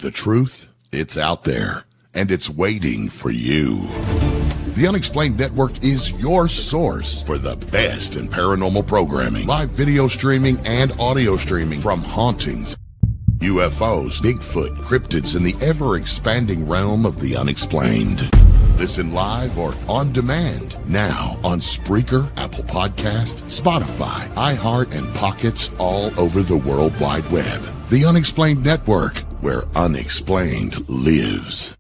The truth, it's out there, and it's waiting for you. The Unexplained Network is your source for the best in paranormal programming, live video streaming, and audio streaming from hauntings, UFOs, Bigfoot, cryptids, and the ever-expanding realm of the unexplained. Listen live or on demand now on Spreaker, Apple Podcast, Spotify, iHeart, and Pockets all over the World Wide Web. The Unexplained Network, where unexplained lives.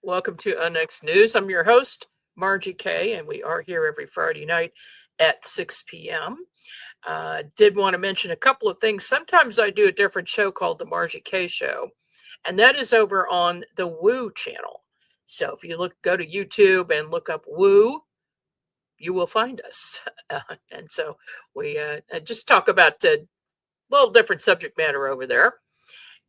Welcome to Unex News. I'm your host, Margie K, and we are here every Friday night at 6 p.m. Did want to mention a couple of things. Sometimes I do a different show called The Margie K Show, and that is over on the Woo channel. So if you go to YouTube and look up Woo, you will find us. And so we just talk about a little different subject matter over there.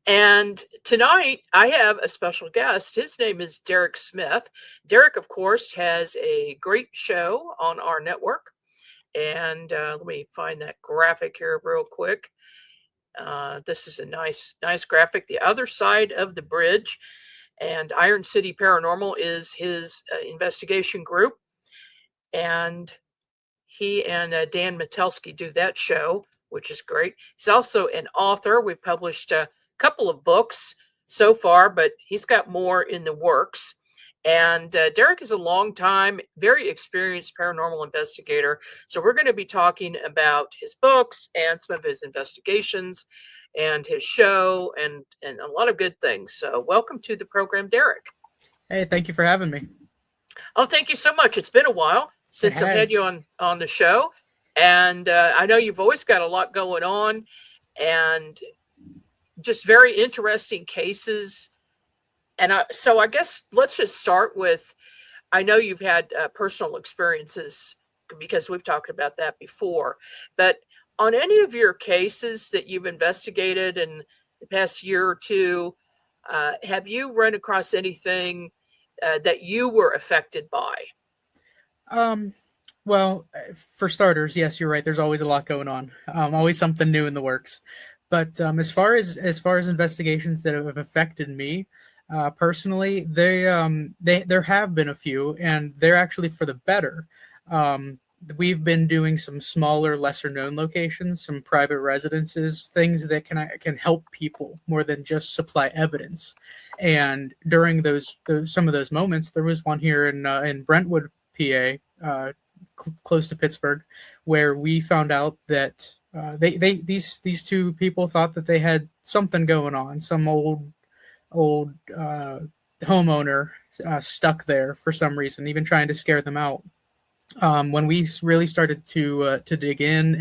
And tonight I have a special guest. His name is Derrick Smith. Derrick, of course, has a great show on our network. And let me find that graphic here real quick. This is a nice graphic. The Other Side of the Bridge. And Iron City Paranormal is his investigation group. And he and Dan Metelsky do that show, which is great. He's also an author. We've published a couple of books so far, but he's got more in the works. And Derrick is a long-time, very experienced paranormal investigator. So we're going to be talking about his books and some of his investigations and his show and a lot of good things. So welcome to the program, Derrick. Hey, thank you for having me. Oh, thank you so much. It's been a while since I've had you on the show. And I know you've always got a lot going on and just very interesting cases. And so I guess let's just start with, I know you've had personal experiences because we've talked about that before, but on any of your cases that you've investigated in the past year or two, have you run across anything that you were affected by? Well, for starters, yes, you're right. There's always a lot going on. Always something new in the works. But as far as investigations that have affected me personally, there have been a few, and they're actually for the better. We've been doing some smaller, lesser known locations, some private residences, things that can help people more than just supply evidence. And during some of those moments, there was one here in Brentwood, PA, close to Pittsburg, where we found out that these two people thought that they had something going on. Some old homeowner stuck there for some reason, even trying to scare them out. When we really started to dig in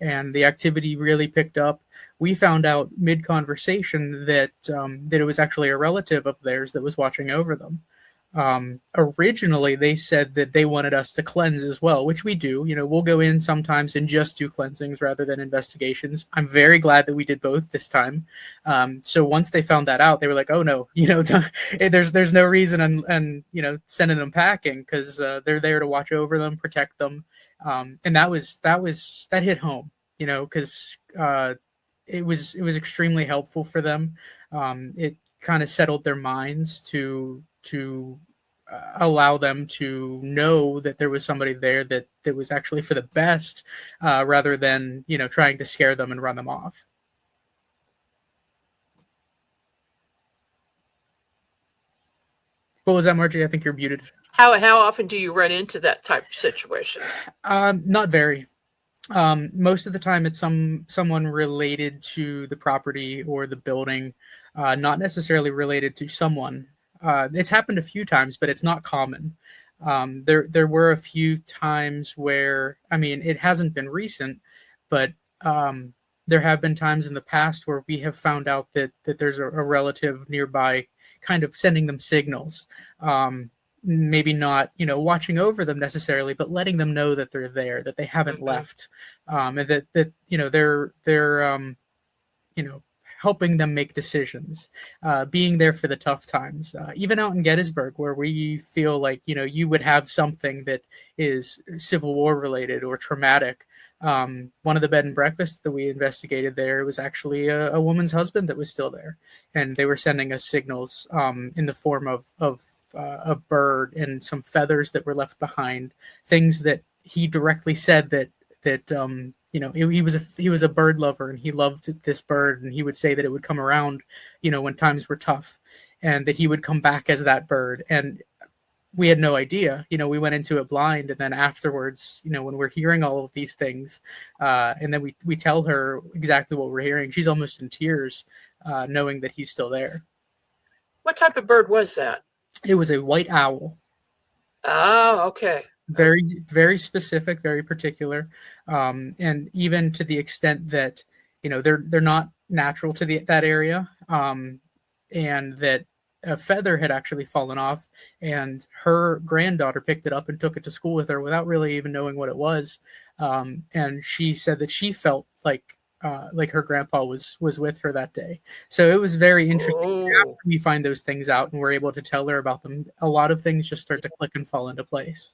and the activity really picked up, we found out mid-conversation that it was actually a relative of theirs that was watching over them. Originally, they said that they wanted us to cleanse as well, which we do. You know, we'll go in sometimes and just do cleansings rather than investigations. I'm very glad that we did both this time. So once they found that out, they were like, "Oh no, there's no reason and sending them packing because they're there to watch over them, protect them." And that hit home, because it was extremely helpful for them. It kind of settled their minds to allow them to know that there was somebody there that was actually for the best, rather than trying to scare them and run them off. What was that, Margie? I think you're muted. How often do you run into that type of situation? Not very. Most of the time it's someone related to the property or the building, not necessarily related to someone. It's happened a few times, but it's not common. There were a few times where, it hasn't been recent, but there have been times in the past where we have found out that there's a relative nearby kind of sending them signals. Maybe not, watching over them necessarily, but letting them know that they're there, that they haven't left, and that they're helping them make decisions, being there for the tough times. Even out in Gettysburg, where we feel like, you would have something that is Civil War related or traumatic. One of the bed and breakfasts that we investigated there was actually a woman's husband that was still there, and they were sending us signals in the form of a bird and some feathers that were left behind, things that he directly said that he was a bird lover, and he loved this bird, and he would say that it would come around, when times were tough, and that he would come back as that bird. And we had no idea. We went into it blind, and then afterwards, when we're hearing all of these things, and then we tell her exactly what we're hearing, she's almost in tears, knowing that he's still there. What type of bird was that? It was a white owl. Oh, okay. Very, very specific, very particular, and even to the extent that they're not natural to that area, and that a feather had actually fallen off, and her granddaughter picked it up and took it to school with her without really even knowing what it was, and she said that she felt like her grandpa was with her that day. So it was very interesting. After we find those things out and we're able to tell her about them, a lot of things just start to click and fall into place.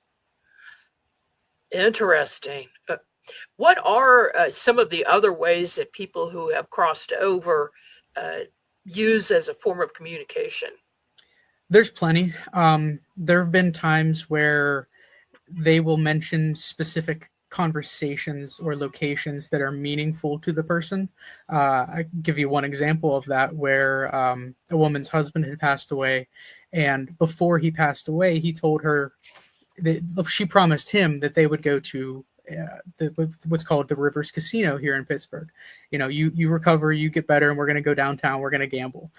Interesting. What are some of the other ways that people who have crossed over use as a form of communication? There's plenty. There have been times where they will mention specific conversations or locations that are meaningful to the person. I give you one example of that, where a woman's husband had passed away, and before he passed away, he told her that she promised him that they would go to what's called the Rivers Casino here in Pittsburgh. You recover, you get better, and we're going to go downtown. We're going to gamble.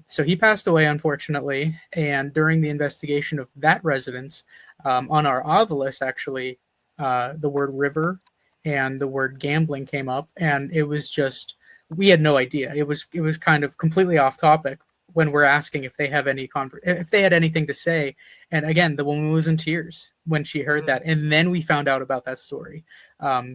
So he passed away, unfortunately. And during the investigation of that residence, on our ovilus, actually, the word river and the word gambling came up, and it was just, we had no idea. It was kind of completely off topic when we're asking if they have if they had anything to say. And again, the woman was in tears when she heard that. And then we found out about that story.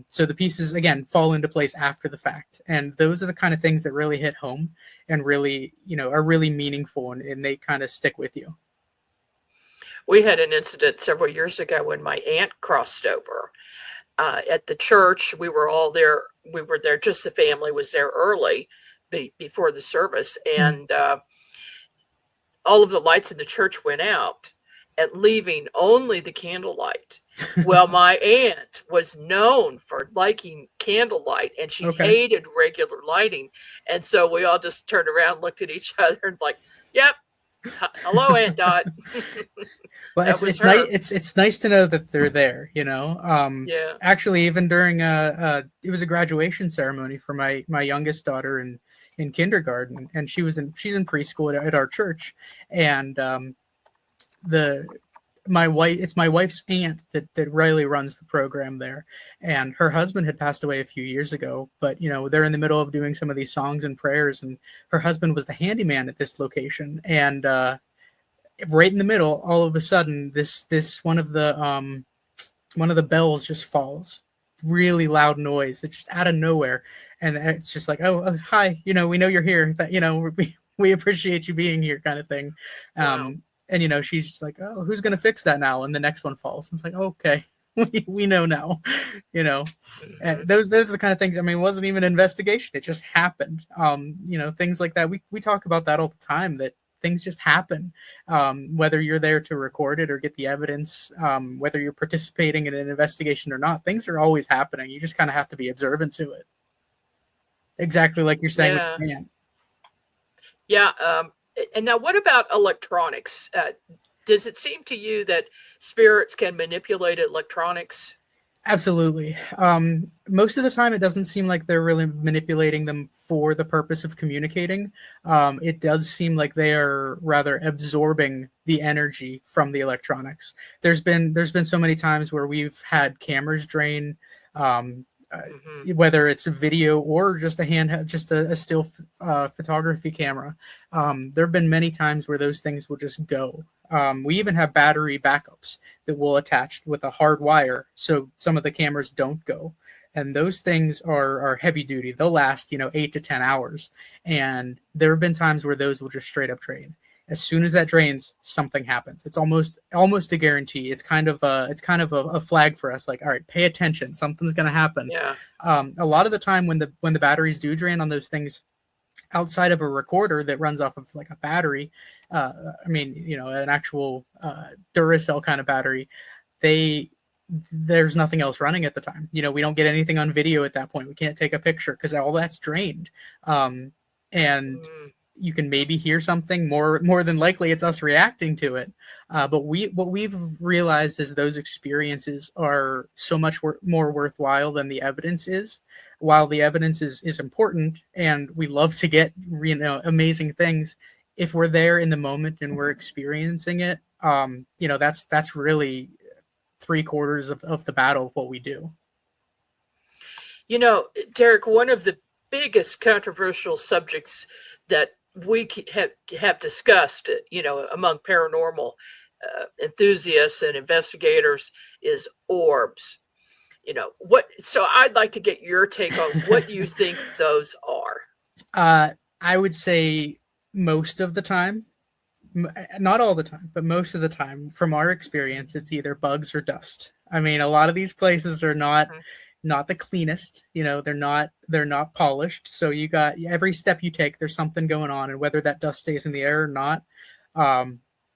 So the pieces, again, fall into place after the fact. And those are the kind of things that really hit home and really, are really meaningful, and they kind of stick with you. We had an incident several years ago when my aunt crossed over at the church. We were all there. We were there, just the family was there early before the service. And all of the lights in the church went out, and leaving only the candlelight. Well, my aunt was known for liking candlelight, and she hated regular lighting. And so we all just turned around, looked at each other, and like, yep. Hello, Aunt Dot. Well, it's nice to know that they're there, Yeah. Actually, even during it was a graduation ceremony for my youngest daughter in kindergarten, and she's in preschool at our church, and my wife's aunt that really runs the program there, and her husband had passed away a few years ago, but they're in the middle of doing some of these songs and prayers, and her husband was the handyman at this location, and right in the middle, all of a sudden, this one of the bells just falls, really loud noise. It's just out of nowhere, and it's just like, oh hi, we know you're here, that we appreciate you being here, kind of thing. Wow. And she's just like, oh, who's gonna fix that now? And the next one falls. And it's like, oh, okay, we know now, And those are the kind of things. I mean, it wasn't even an investigation; it just happened. Things like that. We talk about that all the time. That things just happen, whether you're there to record it or get the evidence, whether you're participating in an investigation or not. Things are always happening. You just kind of have to be observant to it. Exactly like you're saying. Yeah. Yeah. And now, what about electronics? Does it seem to you that spirits can manipulate electronics? Absolutely. Most of the time, it doesn't seem like they're really manipulating them for the purpose of communicating. It does seem like they are rather absorbing the energy from the electronics. There's been so many times where we've had cameras drain, whether it's a video or just a still photography camera. There have been many times where those things will just go. We even have battery backups that will attach with a hard wire, so some of the cameras don't go. and those things are heavy duty. They'll last 8 to 10 hours, and there have been times where those will just straight up drain. As soon as that drains, something happens. It's almost a guarantee. It's kind of a flag for us, like, all right, pay attention, something's going to happen. Yeah. A lot of the time when the batteries do drain on those things, outside of a recorder that runs off of like a battery, an actual Duracell kind of battery, there's nothing else running at the time. We don't get anything on video at that point. We can't take a picture because all that's drained. And you can maybe hear something. More than likely it's us reacting to it. But what we've realized is those experiences are so much more worthwhile than the evidence is. While the evidence is important and we love to get amazing things, if we're there in the moment and we're experiencing it, that's really 3/4 of the battle of what we do. Derrick, one of the biggest controversial subjects that we have discussed, among paranormal enthusiasts and investigators is orbs. So I'd like to get your take on what you think those are. I would say most of the time, not all the time, but most of the time, from our experience, it's either bugs or dust. I mean, a lot of these places are not the cleanest. They're not polished. So you got every step you take, there's something going on, and whether that dust stays in the air or not,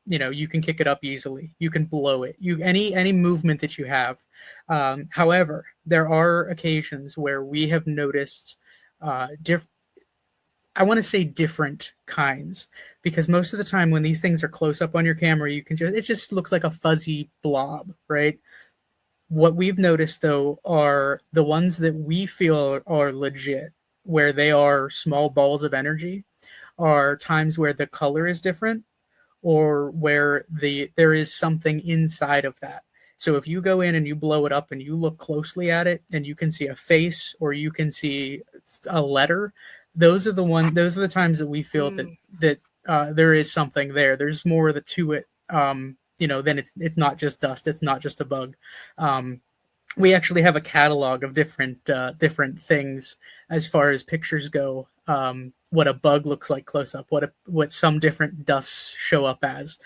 you can kick it up easily. You can blow it. Any movement that you have. However, there are occasions where we have noticed I want to say different kinds, because most of the time when these things are close up on your camera, it just looks like a fuzzy blob, right? What we've noticed though are the ones that we feel are legit, where they are small balls of energy, are times where the color is different or where there is something inside of that. So if you go in and you blow it up and you look closely at it and you can see a face or you can see a letter, those are the times that we feel that there is something there. There's more to it, then it's not just dust. It's not just a bug. We actually have a catalog of different things as far as pictures go. What a bug looks like close up, what some different dusts show up as,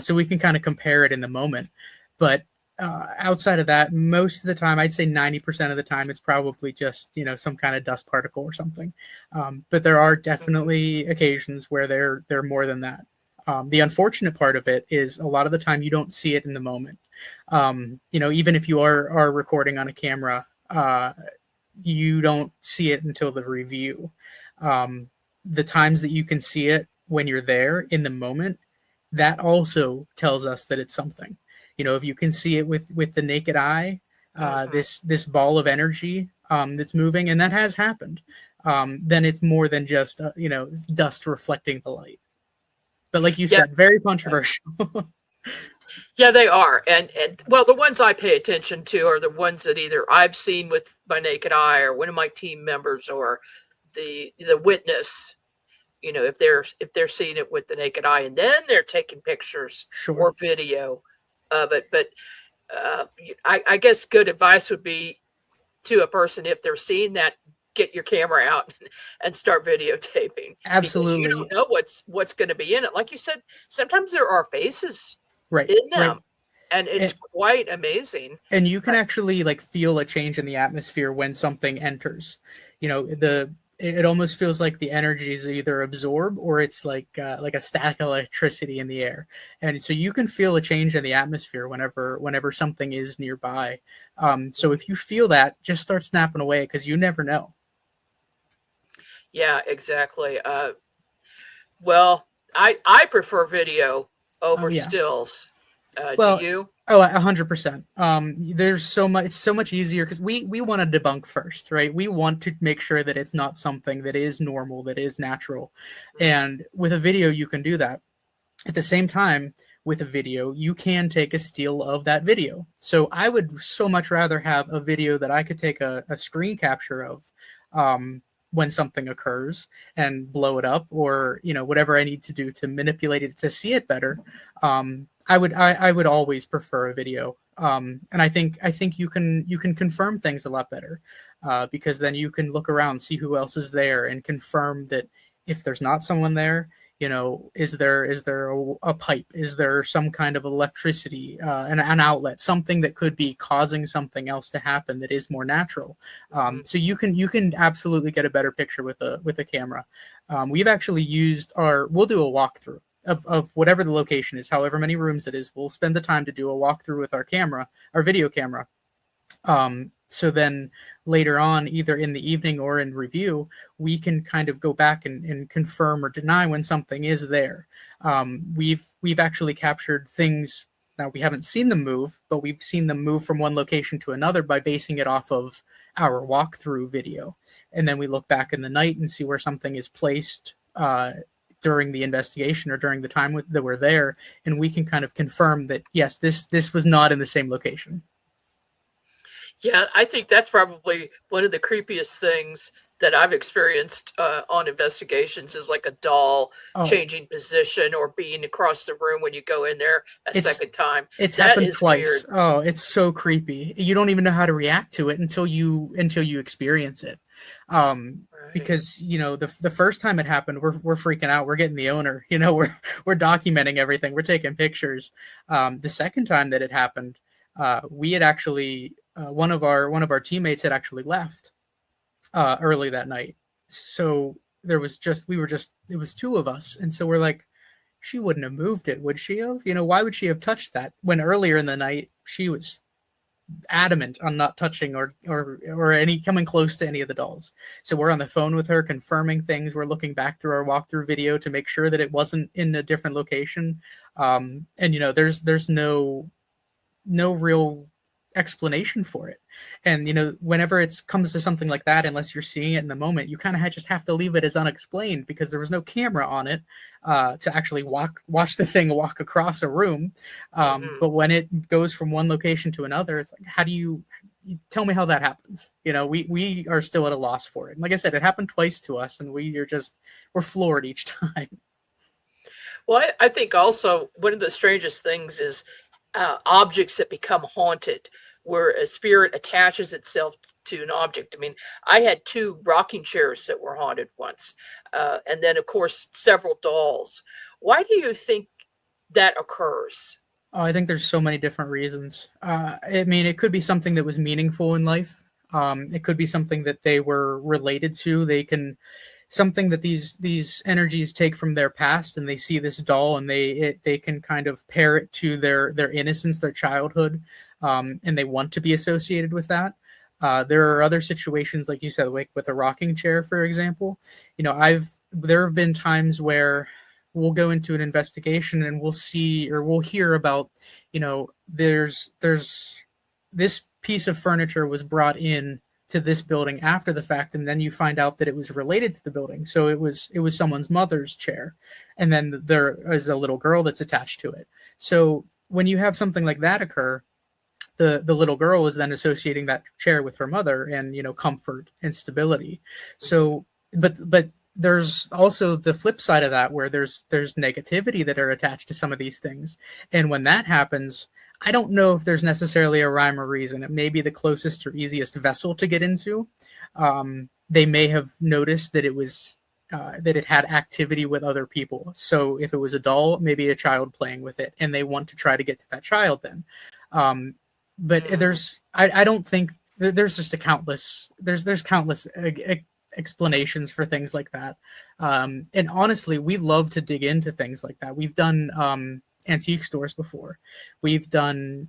so we can kind of compare it in the moment. But outside of that, most of the time, I'd say 90% of the time, it's probably just some kind of dust particle or something. But there are definitely occasions where they're more than that. The unfortunate part of it is a lot of the time you don't see it in the moment. Even if you are recording on a camera, you don't see it until the review. The times that you can see it when you're there in the moment, that also tells us that it's something. If you can see it with the naked eye, this ball of energy that's moving, and that has happened, then it's more than just dust reflecting the light. But like you said, very controversial. Yeah, they are. And well, the ones I pay attention to are the ones that either I've seen with my naked eye or one of my team members or the witness, if they're seeing it with the naked eye and then they're taking pictures or video of it. But I guess good advice would be to a person, if they're seeing that, get your camera out and start videotaping. Absolutely. Because you don't know what's going to be in it. Like you said, sometimes there are faces in them. Right. And it's quite amazing. And you can actually feel a change in the atmosphere when something enters. It almost feels like the energy is either absorbed or it's like a static electricity in the air. And so you can feel a change in the atmosphere whenever something is nearby. So if you feel that, just start snapping away, because you never know. Yeah, exactly. Well, I prefer video over stills. Do you? Oh, 100%. There's so much easier, because we want to debunk first, right? We want to make sure that it's not something that is normal, that is natural. And with a video, you can do that. At the same time, with a video, you can take a still of that video. So I would so much rather have a video that I could take a screen capture of when something occurs and blow it up, or whatever I need to do to manipulate it to see it better. I would always prefer a video. And I think you can confirm things a lot better, because then you can look around, see who else is there, and confirm that if there's not someone there, is there a pipe? Is there some kind of electricity, an outlet, something that could be causing something else to happen that is more natural? So you can absolutely get a better picture with a camera. We've actually we'll do a walkthrough of whatever the location is, however many rooms it is. We'll spend the time to do a walkthrough with our video camera. So then later on, either in the evening or in review, we can kind of go back and confirm or deny when something is there. We've actually captured things. Now, we haven't seen them move, but we've seen them move from one location to another by basing it off of our walkthrough video. And then we look back in the night and see where something is placed during the investigation or during the time that we're there, and we can kind of confirm that, yes, this was not in the same location. Yeah, I think that's probably one of the creepiest things that I've experienced on investigations is like a doll changing position or being across the room when you go in there second time. It's happened twice. Weird. Oh, it's so creepy. You don't even know how to react to it until you experience it. Right. Because the first time it happened, we're freaking out. We're getting the owner. We're documenting everything. We're taking pictures. The second time that it happened, we had actually one of our teammates had actually left early that night. So it was two of us, and so we're like, she wouldn't have moved it, would she have? Why would she have touched that when earlier in the night she was adamant on not touching or any coming close to any of the dolls. So we're on the phone with her confirming things. We're looking back through our walkthrough video to make sure that it wasn't in a different location. And there's no real explanation for it. And whenever it comes to something like that, unless you're seeing it in the moment, you kind of just have to leave it as unexplained, because there was no camera on it to actually watch the thing walk across a room. But when it goes from one location to another, it's like, how do you tell me how that happens? We are still at a loss for it. And like I said, it happened twice to us, and we're floored each time. Well, I think also one of the strangest things is objects that become haunted, where a spirit attaches itself to an object. I mean, I had 2 rocking chairs that were haunted once, and then of course several dolls. Why do you think that occurs? Oh, I think there's so many different reasons. I mean, it could be something that was meaningful in life. It could be something that they were related to. Something that these energies take from their past, and they see this doll, and they can kind of pair it to their innocence, their childhood, and they want to be associated with that. There are other situations, like you said, like with a rocking chair, for example. There have been times where we'll go into an investigation and we'll see or we'll hear about, there's this piece of furniture was brought in to this building after the fact, and then you find out that it was related to the building. So it was someone's mother's chair, and then there is a little girl that's attached to it. So when you have something like that occur, the little girl is then associating that chair with her mother and comfort and stability. So but there's also the flip side of that, where there's negativity that are attached to some of these things, and when that happens, I don't know if there's necessarily a rhyme or reason. It may be the closest or easiest vessel to get into. They may have noticed that that it had activity with other people. So if it was a doll, maybe a child playing with it, and they want to try to get to that child then. But I don't think there's just there's countless explanations for things like that. And honestly, we love to dig into things like that. We've done antique stores before. We've done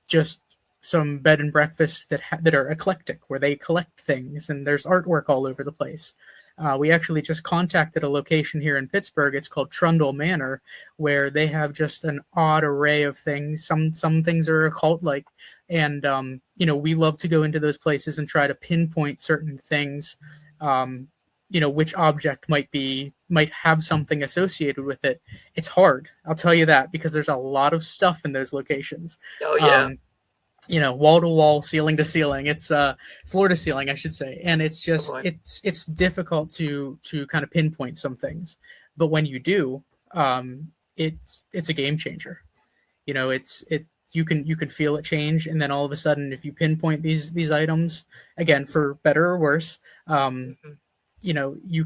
just some bed and breakfasts that are eclectic, where they collect things and there's artwork all over the place. We actually just contacted a location here in Pittsburgh. It's called Trundle Manor, where they have just an odd array of things. Some things are occult-like, and we love to go into those places and try to pinpoint certain things. Which object might have something associated with it. It's hard, I'll tell you that, because there's a lot of stuff in those locations. Oh yeah. Wall to wall, ceiling to ceiling. It's floor to ceiling, I should say. And it's just it's difficult to kind of pinpoint some things. But when you do, it's a game changer. you can feel it change, and then all of a sudden, if you pinpoint these items, again, for better or worse, Mhm. you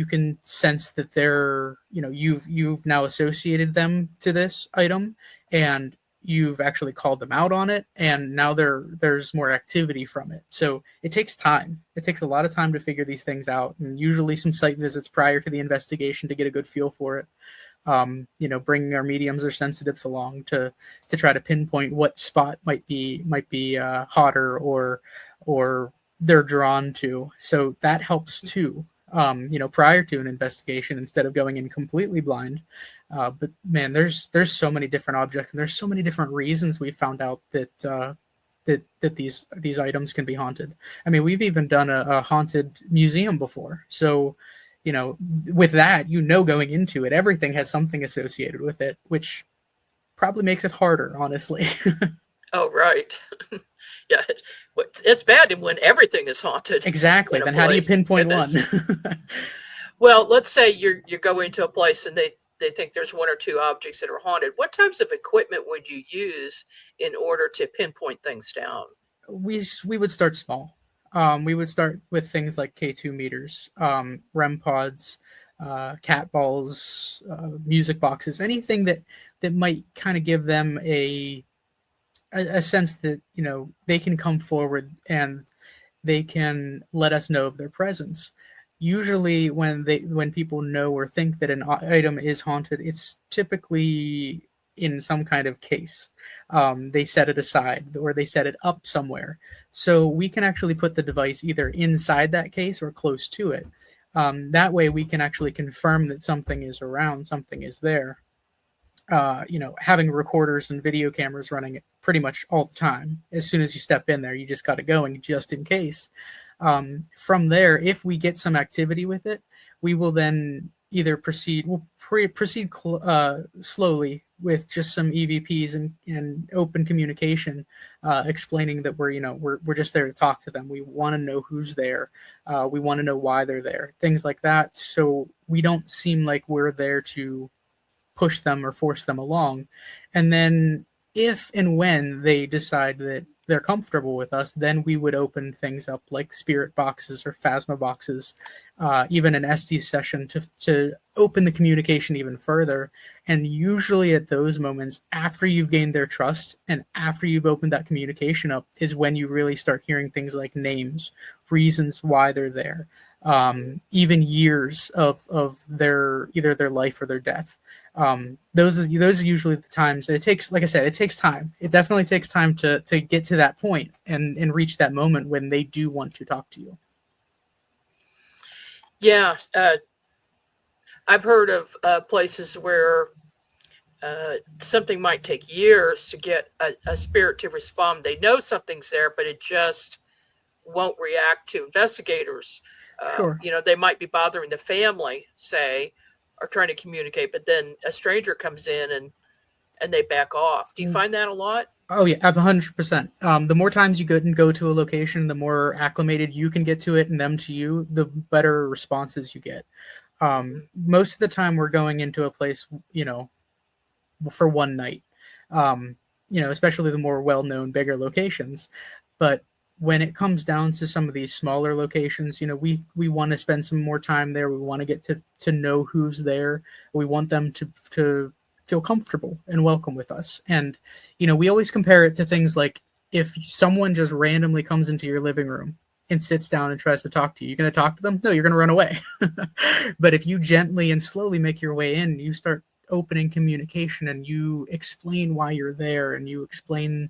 can sense that they're, you've now associated them to this item, and you've actually called them out on it, and now there's more activity from it. So it takes time. It takes a lot of time to figure these things out, and usually some site visits prior to the investigation to get a good feel for it. Bringing our mediums or sensitives along to try to pinpoint what spot might be hotter, or they're drawn to. So that helps too. Prior to an investigation, instead of going in completely blind. But man, there's so many different objects, and there's so many different reasons we found out that these items can be haunted. I mean, we've even done a haunted museum before. So, with that, going into it, everything has something associated with it, which probably makes it harder, honestly. Oh, right. Yeah, it's bad when everything is haunted. Exactly. Then how do you pinpoint one? Well, let's say you go into a place and they think there's one or two objects that are haunted. What types of equipment would you use in order to pinpoint things down? We would start small. We would start with things like K2 meters, REM pods, cat balls, music boxes, anything that might kind of give them a sense that they can come forward and they can let us know of their presence. Usually, when people know or think that an item is haunted, it's typically in some kind of case. They set it aside, or they set it up somewhere, so we can actually put the device either inside that case or close to it. That way, we can actually confirm that something is around, something is there. Having recorders and video cameras running pretty much all the time. As soon as you step in there, you just got it going just in case. From there, if we get some activity with it, we will then either proceed slowly with just some EVPs and open communication, explaining that we're just there to talk to them. We want to know who's there. We want to know why they're there. Things like that. So we don't seem like we're there to push them or force them along. And then if and when they decide that they're comfortable with us, then we would open things up like spirit boxes or phasma boxes, even an SD session to open the communication even further. And usually at those moments, after you've gained their trust and after you've opened that communication up, is when you really start hearing things like names, reasons why they're there, even years of their either their life or their death. Those are usually the times. It takes, like I said, it takes time. It definitely takes time to get to that point and reach that moment when they do want to talk to you. Yeah, I've heard of places where something might take years to get a spirit to respond. They know something's there, but it just won't react to investigators. Sure. They might be bothering the family, say, or trying to communicate, but then a stranger comes in and they back off. Do you find that a lot? Oh yeah, 100%. The more times you go to a location, the more acclimated you can get to it and them to you, the better responses you get. Most of the time we're going into a place, for one night, especially the more well-known, bigger locations. But when it comes down to some of these smaller locations, we want to spend some more time there. We want to get to know who's there. We want them to feel comfortable and welcome with us. And, we always compare it to things like if someone just randomly comes into your living room and sits down and tries to talk to you, you're going to talk to them? No, you're going to run away. But if you gently and slowly make your way in, you start opening communication and you explain why you're there, and you explain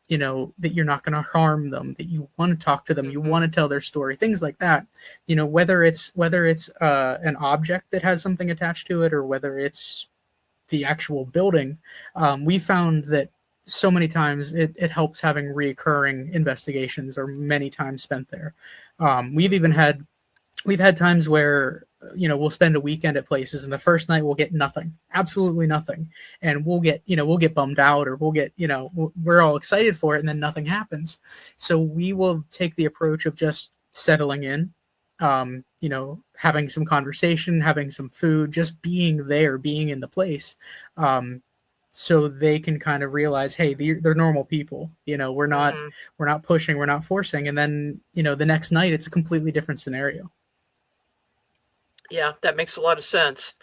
that you're not going to harm them, that you want to talk to them, you want to tell their story, things like that. Whether it's an object that has something attached to it, or whether it's the actual building, we found that so many times it helps having reoccurring investigations or many times spent there. We've had times where we'll spend a weekend at places, and the first night we'll get nothing, absolutely nothing, and we'll get bummed out, or we'll get we're all excited for it, and then nothing happens. So we will take the approach of just settling in, having some conversation, having some food, just being there, being in the place, so they can kind of realize, hey, they're normal people. We're not pushing, we're not forcing, and then the next night it's a completely different scenario. Yeah, that makes a lot of sense.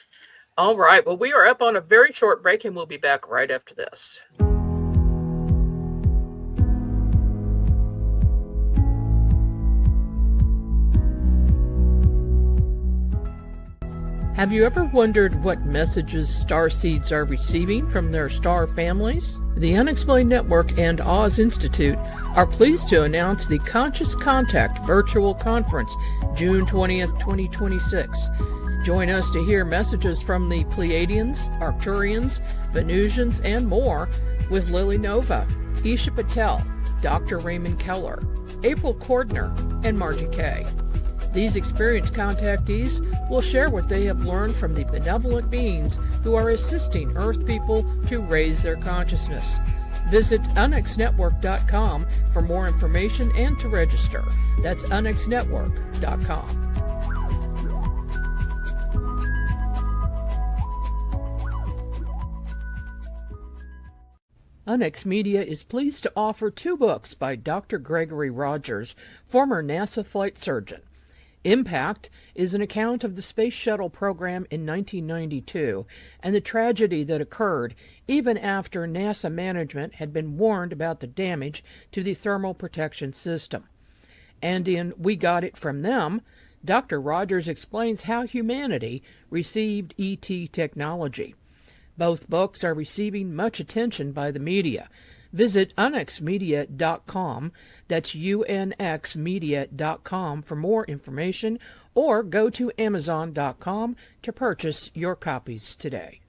All right, well, we are up on a very short break, and we'll be back right after this. Have you ever wondered what messages starseeds are receiving from their star families? The Unexplained Network and Oz Institute are pleased to announce the Conscious Contact Virtual Conference, June 20th, 2026. Join us to hear messages from the Pleiadians, Arcturians, Venusians, and more with Lily Nova, Isha Patel, Dr. Raymond Keller, April Cordner, and Margie K. These experienced contactees will share what they have learned from the benevolent beings who are assisting Earth people to raise their consciousness. Visit unexnetwork.com for more information and to register. That's unexnetwork.com. Unex Media is pleased to offer 2 books by Dr. Gregory Rogers, former NASA flight surgeon. Impact is an account of the Space Shuttle program in 1992 and the tragedy that occurred even after NASA management had been warned about the damage to the thermal protection system. And in We Got It From Them, Dr. Rogers explains how humanity received ET technology. Both books are receiving much attention by the media. Visit unxmedia.com, that's unxmedia.com for more information, or go to amazon.com to purchase your copies today.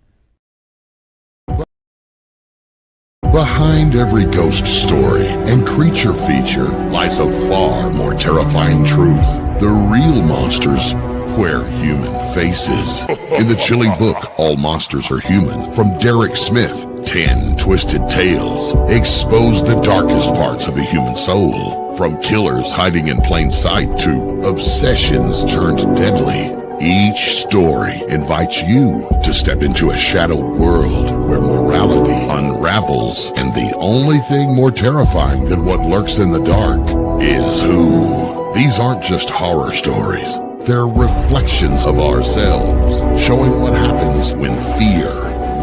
Behind every ghost story and creature feature lies a far more terrifying truth. The real monsters wear human faces. In the chilling book, All Monsters Are Human, from Derrick Smith, 10 Twisted Tales expose the darkest parts of the human soul. From killers hiding in plain sight to obsessions turned deadly. Each story invites you to step into a shadowed world where morality unravels, and the only thing more terrifying than what lurks in the dark is who. These aren't just horror stories. They're reflections of ourselves, showing what happens when fear,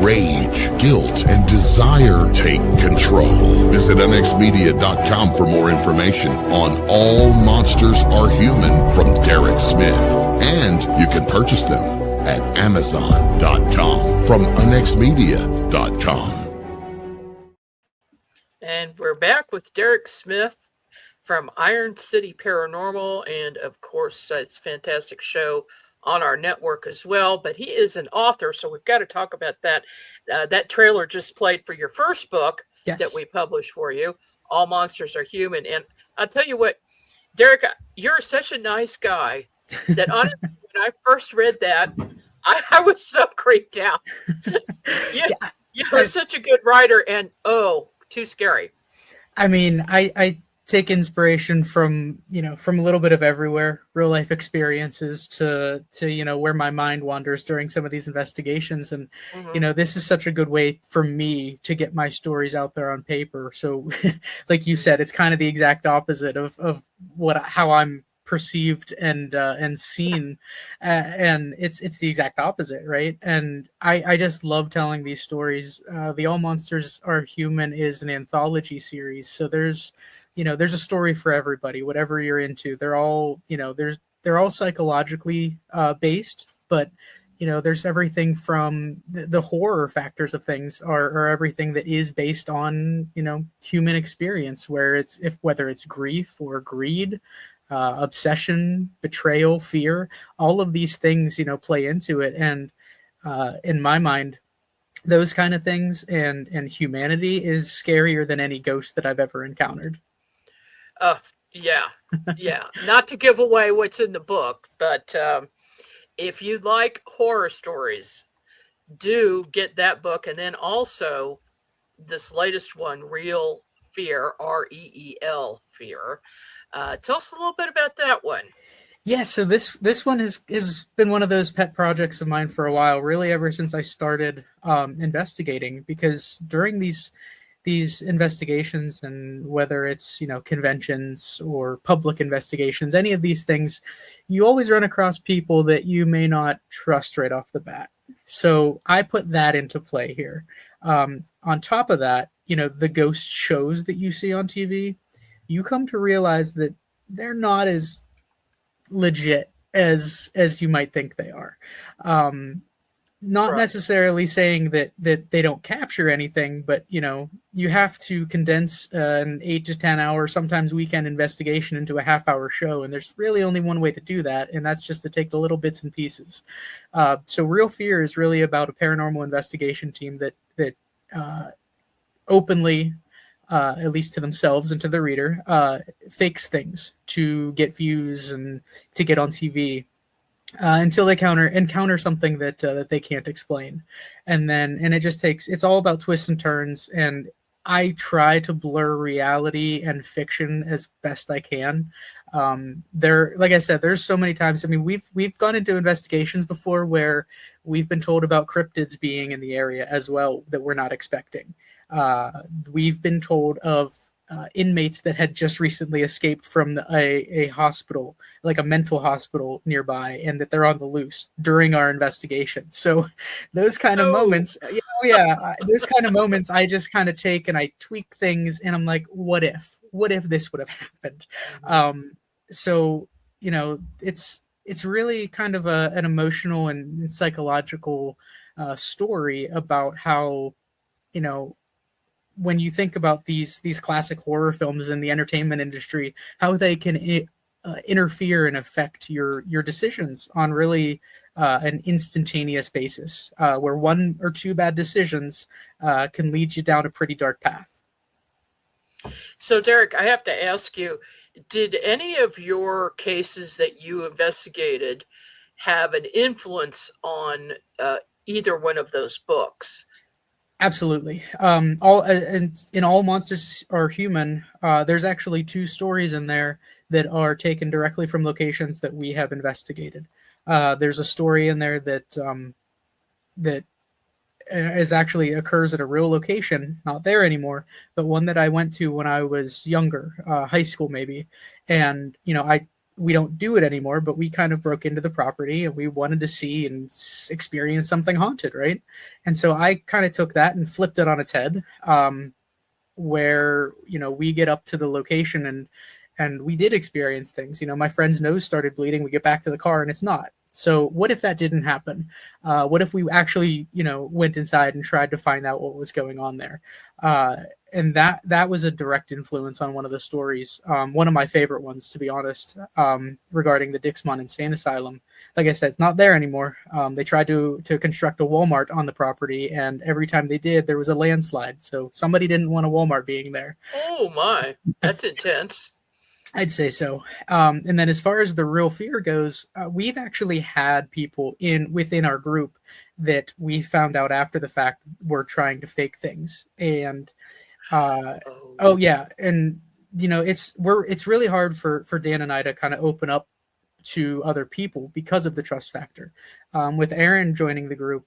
rage, guilt, and desire take control. Visit unxmedia.com for more information on All Monsters Are Human from Derrick Smith. And you can purchase them at amazon.com from unxmedia.com. And we're back with Derrick Smith from Iron City Paranormal, and of course, it's a fantastic show on our network as well. But he is an author, so we've got to talk about that. That trailer just played for your first book that we published for you, All Monsters Are Human. And I'll tell you what, Derrick, you're such a nice guy that honestly, when I first read that, I was so creeped out. You're such a good writer, and too scary. I mean, I take inspiration from a little bit of everywhere, real life experiences to where my mind wanders during some of these investigations. And, this is such a good way for me to get my stories out there on paper. So like you said, it's kind of the exact opposite of how I'm perceived and seen. And it's the exact opposite. Right. And I just love telling these stories. The All Monsters Are Human is an anthology series. So there's a story for everybody, whatever you're into. They're all, they're all psychologically based, but there's everything from the horror factors of things are everything that is based on, human experience, whether it's grief or greed, obsession, betrayal, fear, all of these things, play into it. And in my mind, those kind of things and humanity is scarier than any ghost that I've ever encountered. Yeah. Not to give away what's in the book, but if you like horror stories, do get that book. And then also this latest one, Real Fear, REEL Fear. Tell us a little bit about that one. Yeah, so this one has been one of those pet projects of mine for a while, really ever since I started investigating. Because during these investigations, and whether it's conventions or public investigations, any of these things, you always run across people that you may not trust right off the bat. So I put that into play here. On top of that, the ghost shows that you see on TV, you come to realize that they're not as legit as you might think they are. Not Right. necessarily saying that they don't capture anything, but you have to condense an 8 to 10 hour, sometimes weekend investigation into a half-hour show, and there's really only one way to do that, and that's just to take the little bits and pieces. So Real Fear is really about a paranormal investigation team that openly, at least to themselves and to the reader, fakes things to get views and to get on TV, until they encounter something that they can't explain, and it's all about twists and turns. And I try to blur reality and fiction as best I can. Like I said, there's so many times. I mean, we've gone into investigations before where we've been told about cryptids being in the area as well that we're not expecting. We've been told of inmates that had just recently escaped from a hospital, like a mental hospital nearby, and that they're on the loose during our investigation. So those kind of moments, those kind of moments, I just kind of take and I tweak things, and I'm like, what if this would have happened? So it's really kind of an emotional and psychological story about how, when you think about these classic horror films in the entertainment industry, how they can interfere and affect your decisions on really an instantaneous basis, where one or two bad decisions can lead you down a pretty dark path. So, Derrick, I have to ask you, did any of your cases that you investigated have an influence on either one of those books? Absolutely. All and in All Monsters Are Human, there's actually two stories in there that are taken directly from locations that we have investigated. There's a story in there that is actually occurs at a real location, not there anymore, but one that I went to when I was younger, high school maybe, and we don't do it anymore, but we kind of broke into the property and we wanted to see and experience something haunted, right? And so I kind of took that and flipped it on its head, where we get up to the location and we did experience things. My friend's nose started bleeding. We get back to the car and it's not. So what if that didn't happen? What if we actually went inside and tried to find out what was going on there? And that was a direct influence on one of the stories, one of my favorite ones, to be honest, regarding the Dixmont Insane Asylum. Like I said, it's not there anymore. They tried to construct a Walmart on the property, and every time they did, there was a landslide. So somebody didn't want a Walmart being there. Oh my, that's intense. I'd say so. And then as far as the Real Fear goes, we've actually had people within our group that we found out after the fact were trying to fake things. And and it's really hard for Dan and I to kind of open up to other people because of the trust factor. With Erin joining the group,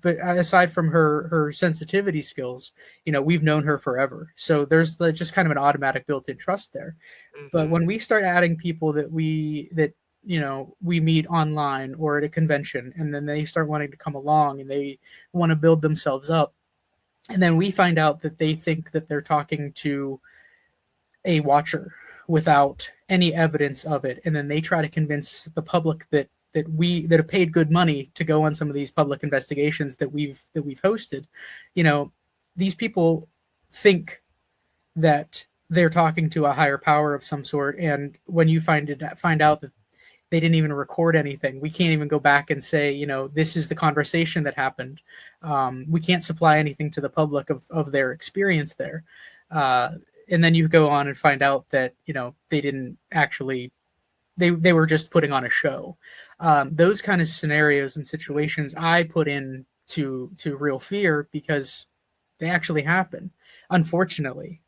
but aside from her sensitivity skills, we've known her forever. So there's just kind of an automatic built-in trust there. Mm-hmm. But when we start adding people that we meet online or at a convention, and then they start wanting to come along and they want to build themselves up, and then we find out that they think that they're talking to a watcher without any evidence of it, and then they try to convince the public that have paid good money to go on some of these public investigations that we've hosted. These people think that they're talking to a higher power of some sort, and when you find out that they didn't even record anything, we can't even go back and say, this is the conversation that happened. We can't supply anything to the public of their experience there. And then you go on and find out that, they didn't actually, they were just putting on a show. Those kind of scenarios and situations I put in to Real Fear because they actually happen, unfortunately.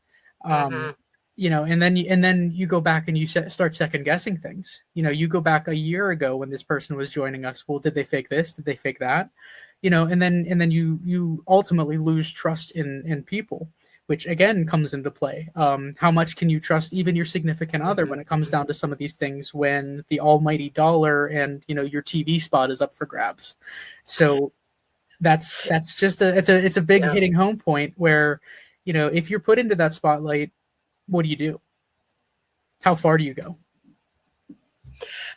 and then you go back and you start second guessing things. You go back a year ago when this person was joining us. Well, did they fake this? Did they fake that? And then you ultimately lose trust in people, which again comes into play. How much can you trust even your significant other when it comes down to some of these things, when the almighty dollar and your TV spot is up for grabs? So that's just it's a big hitting home point where, if you're put into that spotlight, what do you do? How far do you go?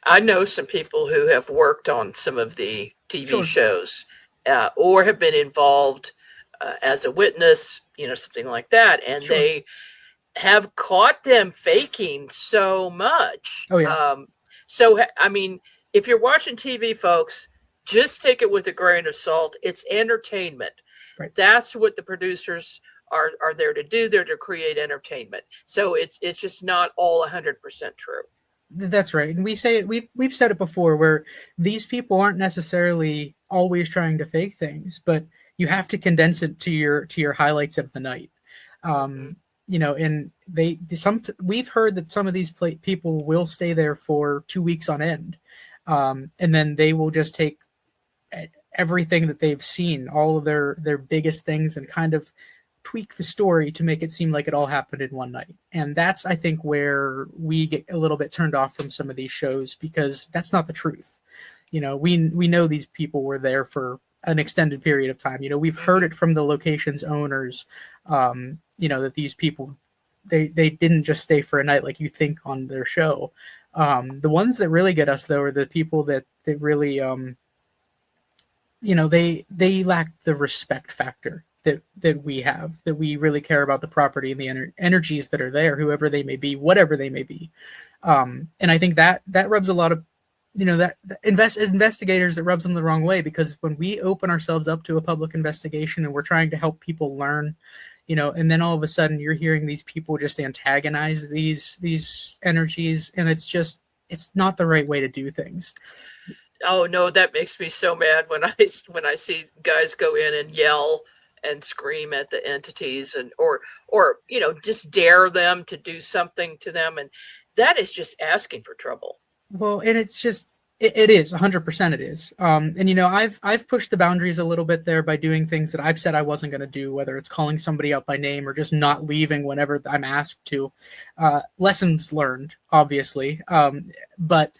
I know some people who have worked on some of the TV shows, or have been involved as a witness, something like that. And they have caught them faking so much. Oh, yeah. So, I mean, if you're watching TV, folks, just take it with a grain of salt. It's entertainment. Right. That's what the producers are there to do. They're to create entertainment. So it's just not all 100% true. That's right. And we say it, we've said it before, where these people aren't necessarily always trying to fake things, but you have to condense it to your highlights of the night. And we've heard that some of these people will stay there for 2 weeks on end. And then they will just take everything that they've seen, all of their biggest things, and kind of tweak the story to make it seem like it all happened in one night. And that's, I think, where we get a little bit turned off from some of these shows, because that's not the truth. We know these people were there for an extended period of time. We've heard it from the location's owners, that these people, they didn't just stay for a night like you think on their show. The ones that really get us, though, are the people that really, they lack the respect factor that we have, that we really care about the property and the energies that are there, whoever they may be, whatever they may be. And I think that rubs a lot of, as investigators, it rubs them the wrong way, because when we open ourselves up to a public investigation and we're trying to help people learn, and then all of a sudden you're hearing these people just antagonize these energies, and it's not the right way to do things. Oh no, that makes me so mad when I see guys go in and yell and scream at the entities, and or just dare them to do something to them, and that is just asking for trouble. Well, and it's just it is 100%. It is. And I've pushed the boundaries a little bit there by doing things that I've said I wasn't going to do, whether it's calling somebody out by name or just not leaving whenever I'm asked to. Lessons learned, obviously. But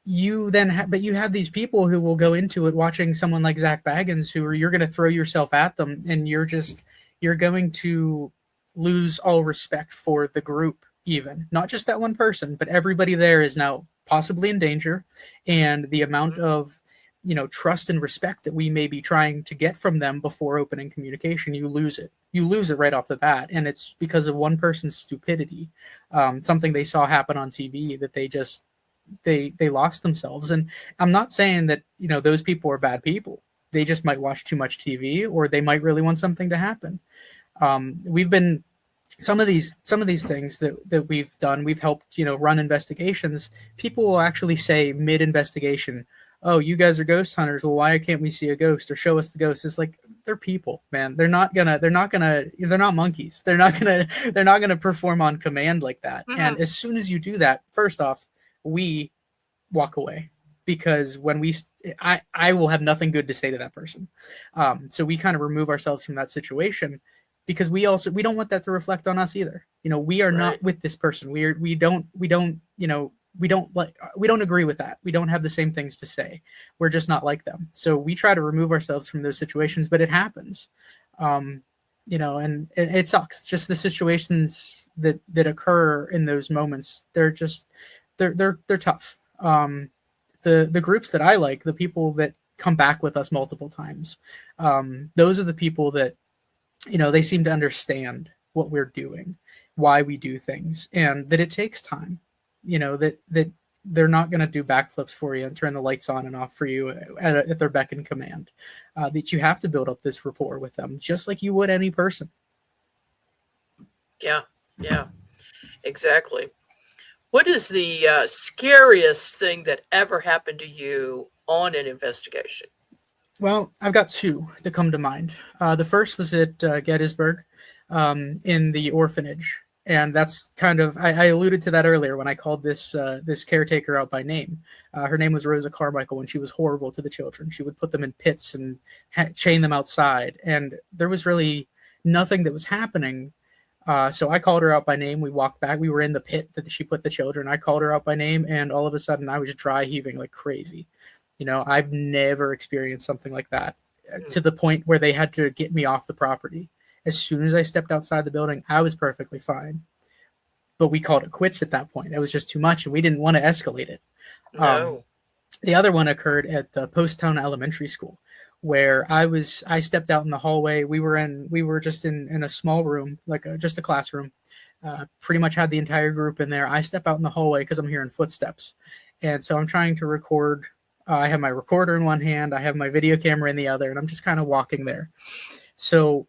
you have these people who will go into it watching someone like Zach Baggins, you're going to throw yourself at them, and you're going to lose all respect for the group, even not just that one person, but everybody there is now possibly in danger. And the amount of trust and respect that we may be trying to get from them before opening communication, you lose it right off the bat. And it's because of one person's stupidity, something they saw happen on TV, that they lost themselves. And I'm not saying that those people are bad people. They just might watch too much TV, or they might really want something to happen. We've been some of these things that we've done. We've helped run investigations. People will actually say mid-investigation, "Oh, you guys are ghost hunters. Well, why can't we see a ghost, or show us the ghost?" It's like, they're people, man. They're not monkeys. They're not gonna perform on command like that. Mm-hmm. And as soon as you do that, first off, we walk away, because when I will have nothing good to say to that person. So we kind of remove ourselves from that situation, because we don't want that to reflect on us either. We are not with this person. We don't agree with that. We don't have the same things to say. We're just not like them. So we try to remove ourselves from those situations, but it happens. And it sucks. Just the situations that occur in those moments, they're tough. The groups that I like, the people that come back with us multiple times, those are the people that, they seem to understand what we're doing, why we do things, and that it takes time, that they're not going to do backflips for you and turn the lights on and off for you at their beck and command, that you have to build up this rapport with them, just like you would any person. Yeah, exactly. What is the scariest thing that ever happened to you on an investigation? Well, I've got two that come to mind. The first was at Gettysburg, in the orphanage. And that's kind of, I alluded to that earlier when I called this this caretaker out by name. Her name was Rosa Carmichael, and she was horrible to the children. She would put them in pits and chain them outside, and there was really nothing that was happening. So I called her out by name. We walked back. We were in the pit that she put the children. I called her out by name, and all of a sudden I was dry heaving like crazy. You know, I've never experienced something like that to the point where they had to get me off the property. As soon as I stepped outside the building, I was perfectly fine. But we called it quits at that point. It was just too much, and we didn't want to escalate it. No. The other one occurred at Post Town Elementary School, where I stepped out in the hallway. We were just in a small room, like just a classroom. Pretty much had the entire group in there. I step out in the hallway because I'm hearing footsteps, and so I'm trying to record. I have my recorder in one hand, I have my video camera in the other, and I'm just kind of walking there. So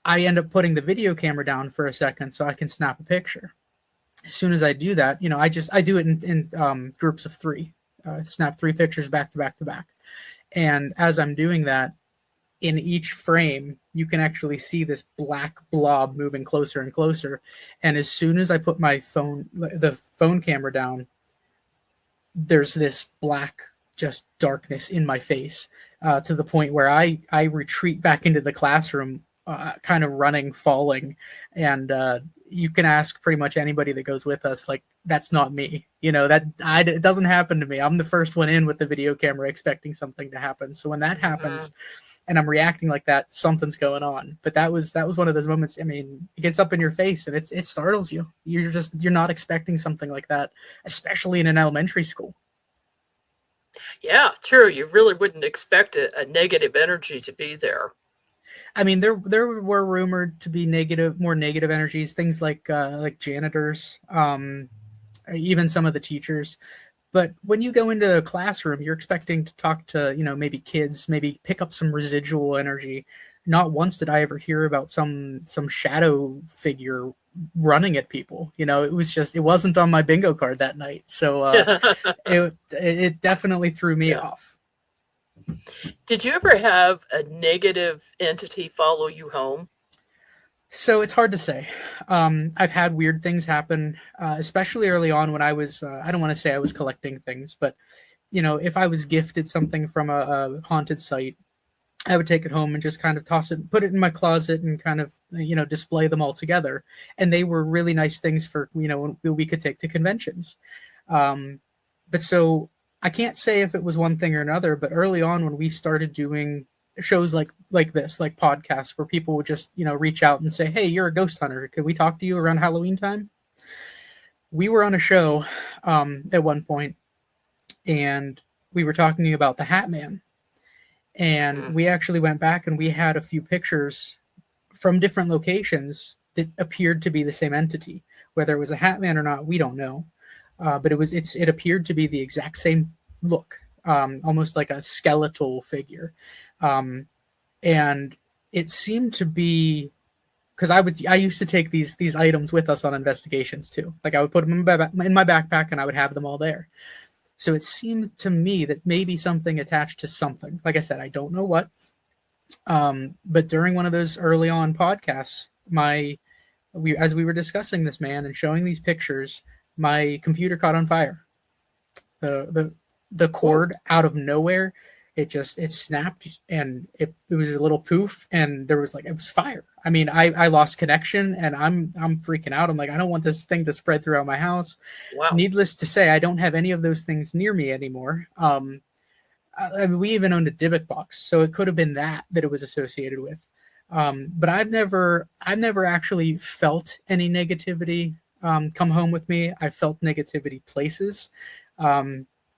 I end up putting the video camera down for a second so I can snap a picture. As soon as I do that, you know, I do it in groups of 3. Snap 3 pictures back to back to back. And as I'm doing that, in each frame, you can actually see this black blob moving closer and closer. And as soon as I put the phone camera down, there's this black, just darkness in my face, to the point where I retreat back into the classroom, kind of running, falling. And you can ask pretty much anybody that goes with us, like, that's not me. You know, it doesn't happen to me. I'm the first one in with the video camera expecting something to happen. So when that happens and I'm reacting like that, something's going on. But that was one of those moments. I mean, it gets up in your face and it startles you. You're not expecting something like that, especially in an elementary school. Yeah, true. You really wouldn't expect a negative energy to be there. I mean, there were rumored to be more negative energies, things like janitors, even some of the teachers. But when you go into a classroom, you're expecting to talk to, you know, maybe kids, maybe pick up some residual energy. Not once did I ever hear about some shadow figure running at people. You know, it wasn't on my bingo card that night. So it definitely threw me off. Did you ever have a negative entity follow you home? So it's hard to say. I've had weird things happen, especially early on when I was, I don't want to say I was collecting things, but, you know, if I was gifted something from a haunted site, I would take it home and just kind of toss it, put it in my closet and kind of, you know, display them all together. And they were really nice things for, you know, we could take to conventions. But so I can't say if it was one thing or another, but early on when we started doing shows like this, like podcasts, where people would just, you know, reach out and say, hey, you're a ghost hunter, could we talk to you around Halloween time? We were on a show at one point, and we were talking about the Hat Man, and we actually went back and we had a few pictures from different locations that appeared to be the same entity. Whether it was a Hat Man or not, we don't know, but it appeared to be the exact same look, almost like a skeletal figure. And it seemed to be, because I used to take these items with us on investigations too. Like I would put them in my backpack and I would have them all there. So it seemed to me that maybe something attached to something. Like I said, I don't know what. But during one of those early on podcasts, as we were discussing this man and showing these pictures, my computer caught on fire. The cord out of nowhere, it snapped, and it was a little poof, and it was fire. I mean, I lost connection, and I'm freaking out. I'm like, I don't want this thing to spread throughout my house. Wow. Needless to say, I don't have any of those things near me anymore. I mean, we even owned a Dybbuk box, so it could have been that it was associated with. But I've never actually felt any negativity come home with me. I felt negativity places.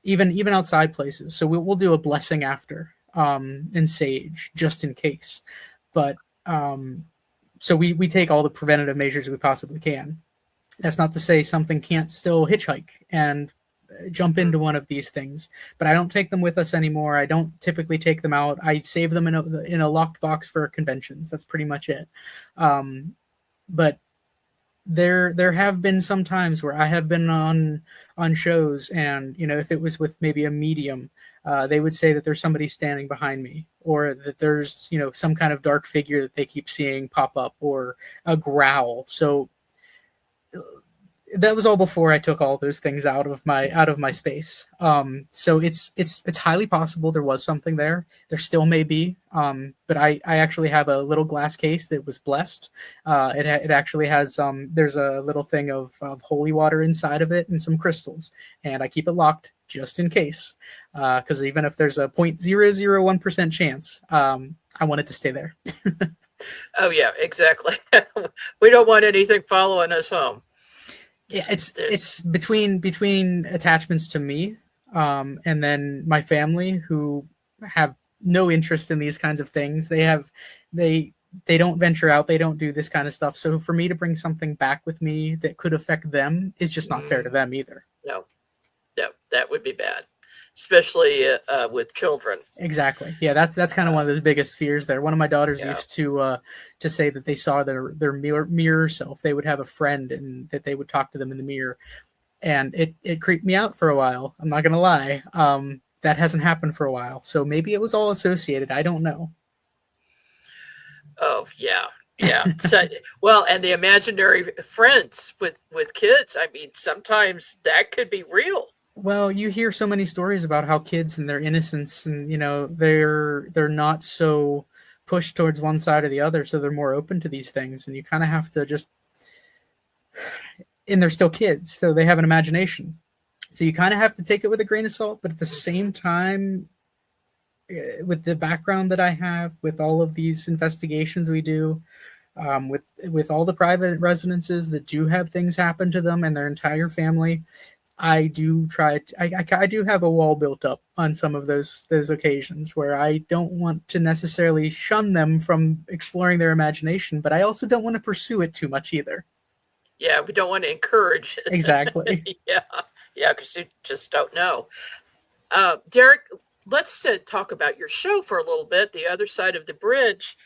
Even outside places. So we'll do a blessing after and sage just in case. But so we take all the preventative measures we possibly can. That's not to say something can't still hitchhike and jump into one of these things. But I don't take them with us anymore. I don't typically take them out. I save them in a locked box for conventions. That's pretty much it. But there have been some times where I have been on shows, and, you know, if it was with maybe a medium, they would say that there's somebody standing behind me, or that there's, you know, some kind of dark figure that they keep seeing pop up, or a growl. So that was all before I took all those things out of my space. So it's highly possible there was something there. There still may be. But I actually have a little glass case that was blessed. It actually has there's a little thing of holy water inside of it and some crystals, and I keep it locked just in case. Because even if there's a 0.001% chance, I want it to stay there. Oh yeah, exactly. We don't want anything following us home. Yeah, it's between attachments to me, and then my family, who have no interest in these kinds of things. They don't venture out. They don't do this kind of stuff. So for me to bring something back with me that could affect them is just not fair to them either. No, that would be bad, especially with children. Exactly. Yeah, that's kind of one of the biggest fears there. One of my daughters used to say that they saw their mirror self. They would have a friend and that they would talk to them in the mirror, and it creeped me out for a while. I'm not gonna lie. That hasn't happened for a while, so maybe it was all associated. I don't know. Oh yeah. So, well, and the imaginary friends with kids. I mean, sometimes that could be real. Well, you hear so many stories about how kids and their innocence, and they're not so pushed towards one side or the other, so they're more open to these things, and you kind of have to just. And they're still kids, so they have an imagination. So you kind of have to take it with a grain of salt, but at the same time, with the background that I have, with all of these investigations we do, with all the private residences that do have things happen to them and their entire family, I do try. I do have a wall built up on some of those occasions where I don't want to necessarily shun them from exploring their imagination, but I also don't want to pursue it too much either. Yeah, we don't want to encourage it. Exactly. Yeah, because you just don't know. Derrick, let's talk about your show for a little bit, The Other Side of the Bridge.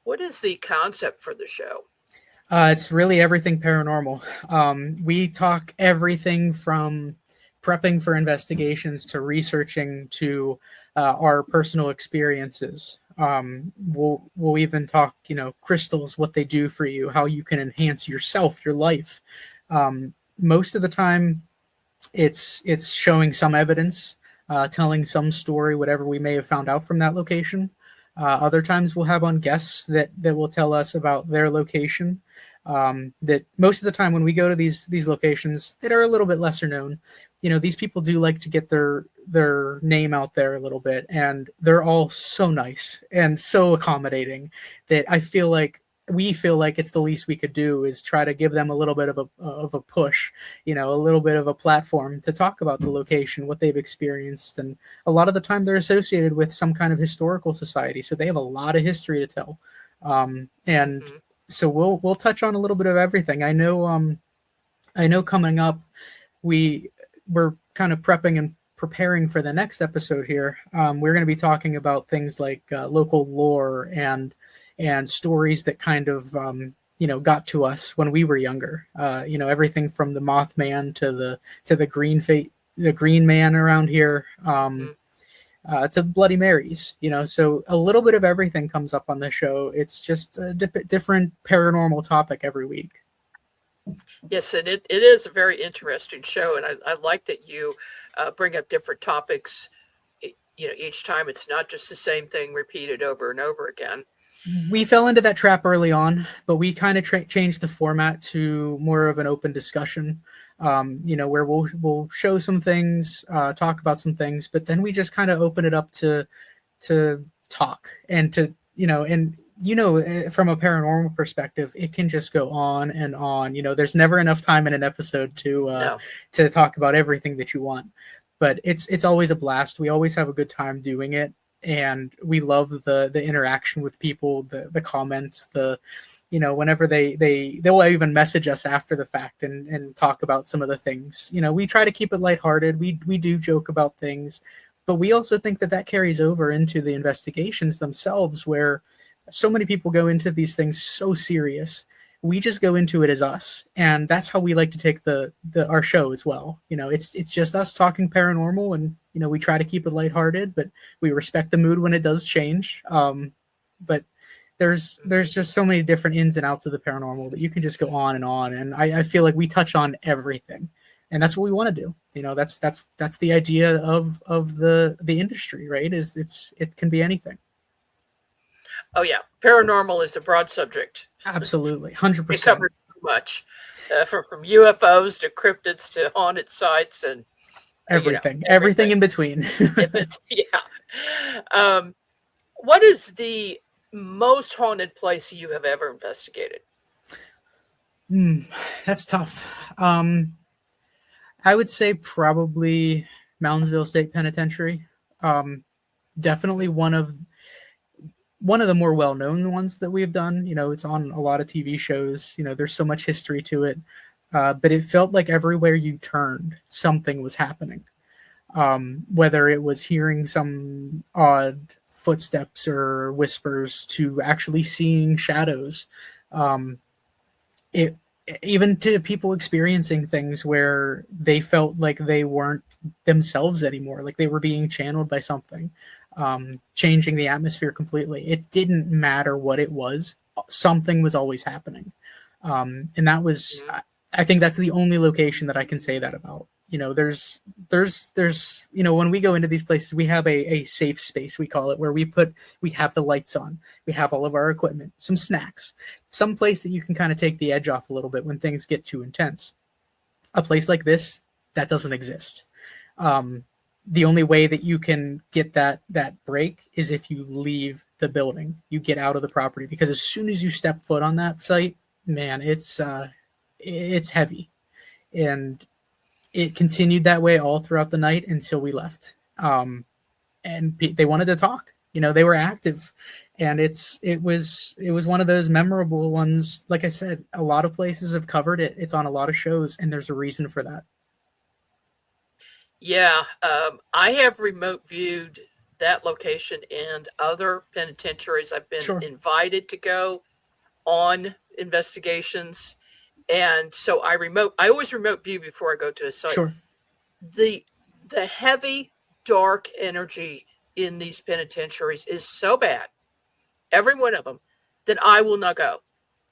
What is the concept for the show? It's really everything paranormal. We talk everything from prepping for investigations to researching to our personal experiences. We'll even talk, crystals, what they do for you, how you can enhance yourself, your life. Most of the time, it's showing some evidence, telling some story, whatever we may have found out from that location. Other times we'll have on guests that will tell us about their location. That most of the time when we go to these locations that are a little bit lesser known, these people do like to get their name out there a little bit, and they're all so nice and so accommodating that we feel like it's the least we could do is try to give them a little bit of a push, a little bit of a platform to talk about the location, what they've experienced. And a lot of the time they're associated with some kind of historical society, so they have a lot of history to tell. And so we'll touch on a little bit of everything. I know coming up, we're kind of prepping and preparing for the next episode here. We're going to be talking about things like local lore and stories that kind of got to us when we were younger. Everything from the Mothman to the Green Man around here. To Bloody Marys, so a little bit of everything comes up on the show. It's just a different paranormal topic every week. Yes, and it is a very interesting show, and I like that you bring up different topics. Each time it's not just the same thing repeated over and over again. We fell into that trap early on, but we kind of changed the format to more of an open discussion, where we'll show some things, talk about some things, but then we just kind of open it up to talk and to, from a paranormal perspective, it can just go on and on. There's never enough time in an episode to talk about everything that you want, but it's always a blast. We always have a good time doing it. And we love the interaction with people, the comments, whenever they'll even message us after the fact and talk about some of the things. We try to keep it lighthearted. We do joke about things, but we also think that carries over into the investigations themselves, where so many people go into these things so serious. We just go into it as us, and that's how we like to take our show as well. It's just us talking paranormal, and we try to keep it lighthearted, but we respect the mood when it does change. But there's just so many different ins and outs of the paranormal that you can just go on, and I feel like we touch on everything, and that's what we want to do. That's the idea of the industry, right? It can be anything. Oh yeah, paranormal is a broad subject. Absolutely, 100%. It covers so much, from UFOs to cryptids to haunted sites and everything in between. If it's what is the most haunted place you have ever investigated? That's tough. I would say probably Moundsville State Penitentiary. Definitely one of the more well-known ones that we've done. It's on a lot of TV shows. There's so much history to it. But it felt like everywhere you turned, something was happening. Whether it was hearing some odd footsteps or whispers to actually seeing shadows. Even to people experiencing things where they felt like they weren't themselves anymore, like they were being channeled by something, changing the atmosphere completely. It didn't matter what it was. Something was always happening. And that was, I think that's the only location that I can say that about. There's when we go into these places, we have a safe space, we call it, where we have the lights on, we have all of our equipment, some snacks, some place that you can kind of take the edge off a little bit when things get too intense. A place like this, that doesn't exist. The only way that you can get that break is if you leave the building, you get out of the property, because as soon as you step foot on that site, man, it's heavy. And it continued that way all throughout the night until we left. And they wanted to talk. They were active, and it was one of those memorable ones. Like I said, a lot of places have covered it. It's on a lot of shows, and there's a reason for that. Yeah, I have remote viewed that location and other penitentiaries. I've been invited to go on investigations. And so I always remote view before I go to a site. Sure. The heavy, dark energy in these penitentiaries is so bad, every one of them, that I will not go.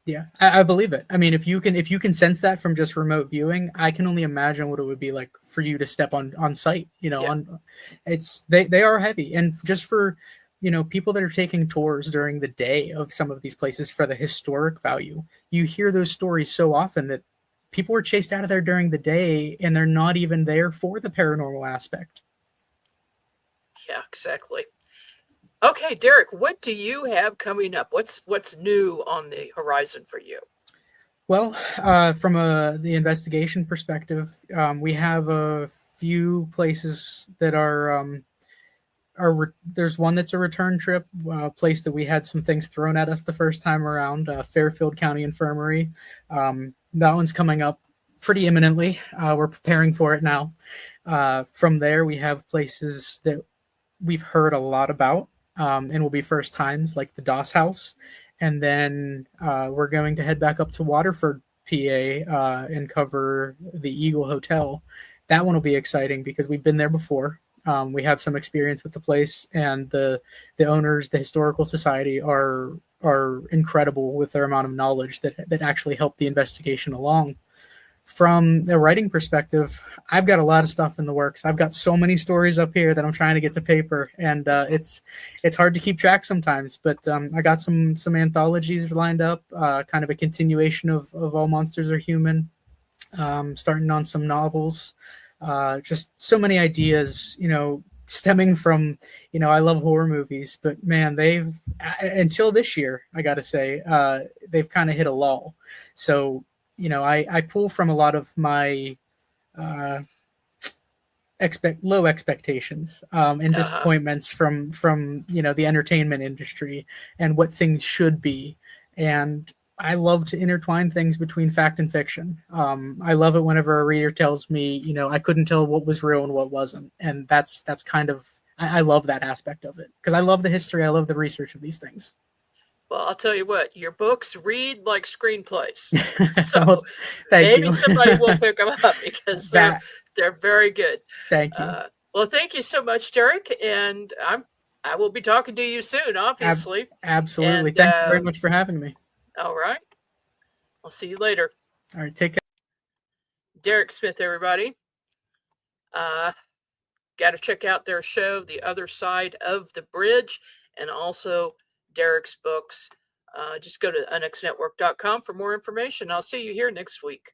Yeah, I believe it. I mean, if you can sense that from just remote viewing, I can only imagine what it would be like for you to step on site. They are heavy, and just for people that are taking tours during the day of some of these places for the historic value, you hear those stories so often that people were chased out of there during the day and they're not even there for the paranormal aspect. Yeah, exactly. Okay, Derrick, what do you have coming up? What's new on the horizon for you? Well, from the investigation perspective, we have a few places that are there's one that's a return trip, place that we had some things thrown at us the first time around, Fairfield County Infirmary. That one's coming up pretty imminently. We're preparing for it now. From there, we have places that we've heard a lot about, and will be first times, like the Doss House. And then we're going to head back up to Waterford, PA, and cover the Eagle Hotel. That one will be exciting because we've been there before. We have some experience with the place, and the owners, the historical society, are incredible with their amount of knowledge that actually help the investigation along. From the writing perspective, I've got a lot of stuff in the works. I've got so many stories up here that I'm trying to get to paper, and it's hard to keep track sometimes. But I got some anthologies lined up, kind of a continuation of All Monsters Are Human, starting on some novels. Just so many ideas, stemming from, I love horror movies, but man, they've, until this year, I got to say, they've kind of hit a lull. So, I pull from a lot of my low expectations and disappointments from the entertainment industry and what things should be. And I love to intertwine things between fact and fiction. I love it whenever a reader tells me, I couldn't tell what was real and what wasn't. And that's kind of, I love that aspect of it because I love the history. I love the research of these things. Well, I'll tell you what, your books read like screenplays. So well, maybe somebody will pick them up because they're very good. Thank you. Well, thank you so much, Derrick. And I will be talking to you soon, obviously. Absolutely. And, Thank you very much for having me. All right. I'll see you later. All right. Take care. Derrick Smith, everybody. Got to check out their show, The Other Side of the Bridge, and also Derrick's books. Just go to unexnetwork.com for more information. I'll see you here next week.